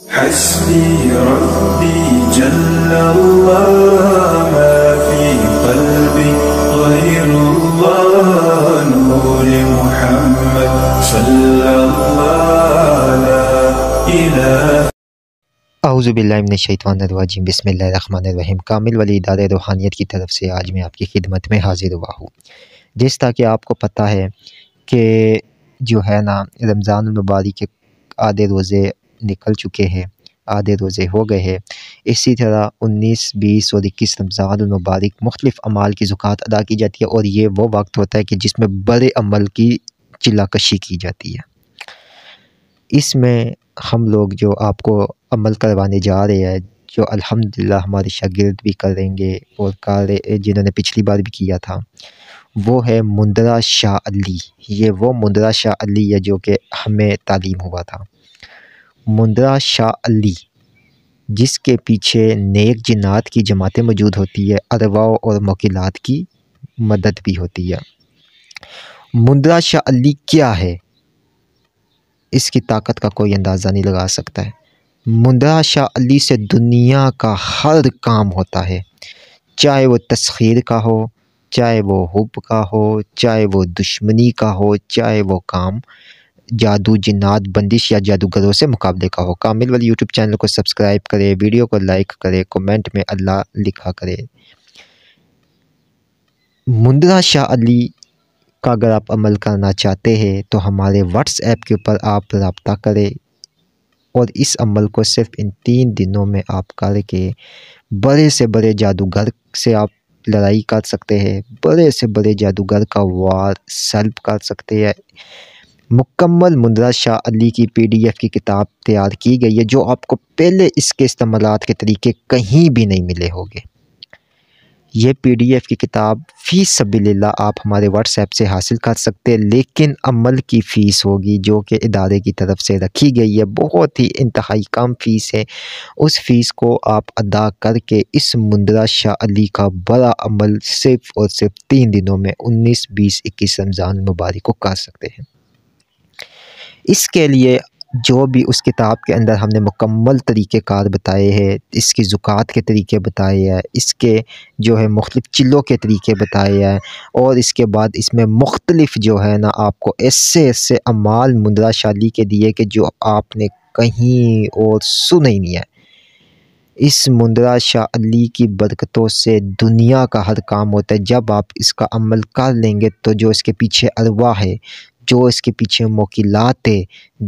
حسبي ربي جل الله ما في قلبي غير الله نور محمد صلى الله لا إله اعوذ باللہ من الشیطان الرجیم بسم اللہ الرحمن الرحیم کامل ولی ادارہ روحانیت کی طرف سے آج میں آپ کی خدمت میں حاضر ہوا ہوں۔ جس طرح کہ آپ کو پتہ ہے کہ جو ہے نا رمضان المبارک کے آدھے روزے نکل چکے ہیں، آدھے روزے ہو گئے ہیں۔ اسی طرح 19، 20 اور 21 رمضان المبارک مختلف اعمال کی زکوٰۃ ادا کی جاتی ہے، اور یہ وہ وقت ہوتا ہے کہ جس میں بڑے عمل کی چلہ کشی کی جاتی ہے۔ اس میں ہم لوگ جو آپ کو عمل کروانے جا رہے ہیں، جو الحمدللہ ہمارے شاگرد بھی کریں گے اور جنہوں نے پچھلی بار بھی کیا تھا، وہ ہے مندرہ شاہ علی۔ یہ وہ مندرہ شاہ علی ہے جو کہ ہمیں تعلیم ہوا تھا، مندرہ شاہ علی، جس کے پیچھے نیک جنات کی جماعتیں موجود ہوتی ہے، ارواح اور موکلات کی مدد بھی ہوتی ہے۔ مندرہ شاہ علی کیا ہے؟ اس کی طاقت کا کوئی اندازہ نہیں لگا سکتا ہے۔ مندرہ شاہ علی سے دنیا کا ہر کام ہوتا ہے، چاہے وہ تسخیر کا ہو، چاہے وہ حب کا ہو، چاہے وہ دشمنی کا ہو، چاہے وہ کام جادو، جنات، بندش یا جادوگروں سے مقابلے کا ہو۔ کامل ولی یوٹیوب چینل کو سبسکرائب کرے، ویڈیو کو لائک کرے، کومنٹ میں اللہ لکھا کرے۔ مندرہ شاہ علی کا اگر آپ عمل کرنا چاہتے ہیں تو ہمارے واٹس ایپ کے اوپر آپ رابطہ کریں، اور اس عمل کو صرف ان 3 دنوں میں آپ کر کے بڑے سے بڑے جادوگر سے آپ لڑائی کر سکتے ہیں، بڑے سے بڑے جادوگر کا وار سلب کر سکتے ہیں۔ مکمل مندرہ شاہ علی کی PDF کی کتاب تیار کی گئی ہے، جو آپ کو پہلے اس کے استعمالات کے طریقے کہیں بھی نہیں ملے ہوں گے۔ یہ PDF کی کتاب فی سبیل اللہ آپ ہمارے واٹس ایپ سے حاصل کر سکتے ہیں، لیکن عمل کی فیس ہوگی جو کہ ادارے کی طرف سے رکھی گئی ہے، بہت ہی انتہائی کم فیس ہے۔ اس فیس کو آپ ادا کر کے اس مندرہ شاہ علی کا بڑا عمل صرف اور صرف 3 دنوں میں 19، 20، 21 رمضان المبارک کو کر سکتے ہیں۔ اس کے لیے جو بھی اس کتاب کے اندر ہم نے مکمل طریقہ کار بتائے ہیں، اس کی زکوٰۃ کے طریقے بتائے ہیں، اس کے جو ہے مختلف چلوں کے طریقے بتائے ہیں، اور اس کے بعد اس میں مختلف جو ہے نا آپ کو ایسے اعمال مندرہ شاہ علی کے دیے کہ جو آپ نے کہیں اور سنے ہی نہیں ہے۔ اس مندرہ شاہ علی کی برکتوں سے دنیا کا ہر کام ہوتا ہے۔ جب آپ اس کا عمل کر لیں گے تو جو اس کے پیچھے ارواح ہے، جو اس کے پیچھے موکلات ہے،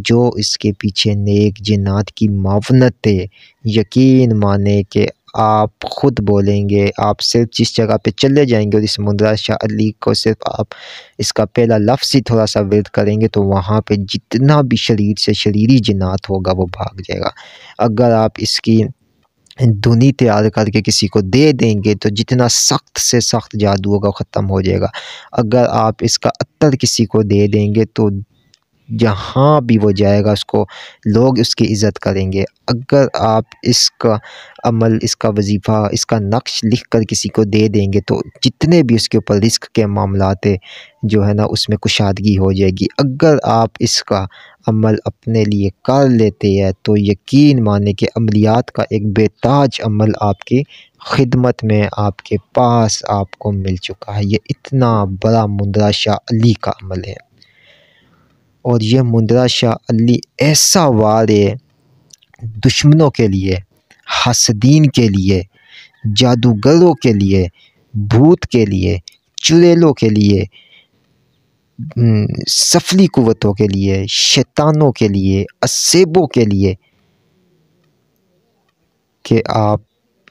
جو اس کے پیچھے نیک جنات کی معاونت ہے، یقین مانے کہ آپ خود بولیں گے، آپ صرف جس جگہ پہ چلے جائیں گے اور اس مندرہ شاہ علی کو صرف آپ اس کا پہلا لفظ ہی تھوڑا سا ورد کریں گے تو وہاں پہ جتنا بھی شریر سے شریری جنات ہوگا وہ بھاگ جائے گا۔ اگر آپ اس کی دھنی تیار کر کے کسی کو دے دیں گے تو جتنا سخت سے سخت جادو ہوگا ختم ہو جائے گا۔ اگر آپ اس کا عطر کسی کو دے دیں گے تو جہاں بھی وہ جائے گا اس کو لوگ اس کی عزت کریں گے۔ اگر آپ اس کا عمل، اس کا وظیفہ، اس کا نقش لکھ کر کسی کو دے دیں گے تو جتنے بھی اس کے اوپر رزق کے معاملات ہیں جو ہے نا اس میں کشادگی ہو جائے گی۔ اگر آپ اس کا عمل اپنے لیے کر لیتے ہیں تو یقین مانے کہ عملیات کا ایک بے تاج عمل آپ کی خدمت میں آپ کے پاس آپ کو مل چکا ہے۔ یہ اتنا بڑا مندرہ شاہ علی کا عمل ہے، اور یہ مندرہ شاہ علی ایسا وار ہے دشمنوں کے لیے، حاسدین کے لیے، جادوگروں کے لیے، بھوت کے لیے، چڑیلوں کے لیے، سفلی قوتوں کے لیے، شیطانوں کے لیے، اسیبوں کے لیے، کہ آپ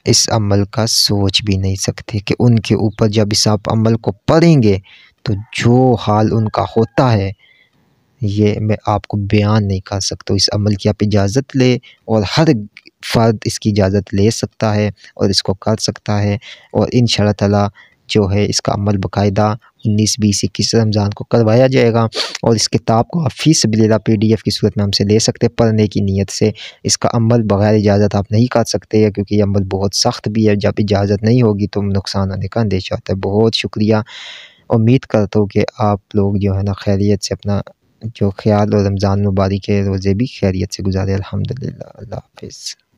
اس عمل کا سوچ بھی نہیں سکتے کہ ان کے اوپر جب اس آپ عمل کو پڑھیں گے تو جو حال ان کا ہوتا ہے یہ میں آپ کو بیان نہیں کر سکتا۔ اس عمل کی آپ اجازت لے، اور ہر فرد اس کی اجازت لے سکتا ہے اور اس کو کر سکتا ہے، اور انشاءاللہ تعالی جو ہے اس کا عمل باقاعدہ 19، 20، 21 رمضان کو کروایا جائے گا۔ اور اس کتاب کو آپ فی سبیل اللہ PDF کی صورت میں ہم سے لے سکتے ہیں پڑھنے کی نیت سے۔ اس کا عمل بغیر اجازت آپ نہیں کر سکتے کیونکہ یہ عمل بہت سخت بھی ہے، جب اجازت نہیں ہوگی تو نقصان ہونے کا اندیشہ ہوتا ہے۔ بہت شکریہ، امید کرتا ہوں کہ آپ لوگ جو ہے نا خیریت سے اپنا جو خیال اور رمضان مبارک کے روزے بھی خیریت سے گزارے الحمدللہ۔ اللہ حافظ۔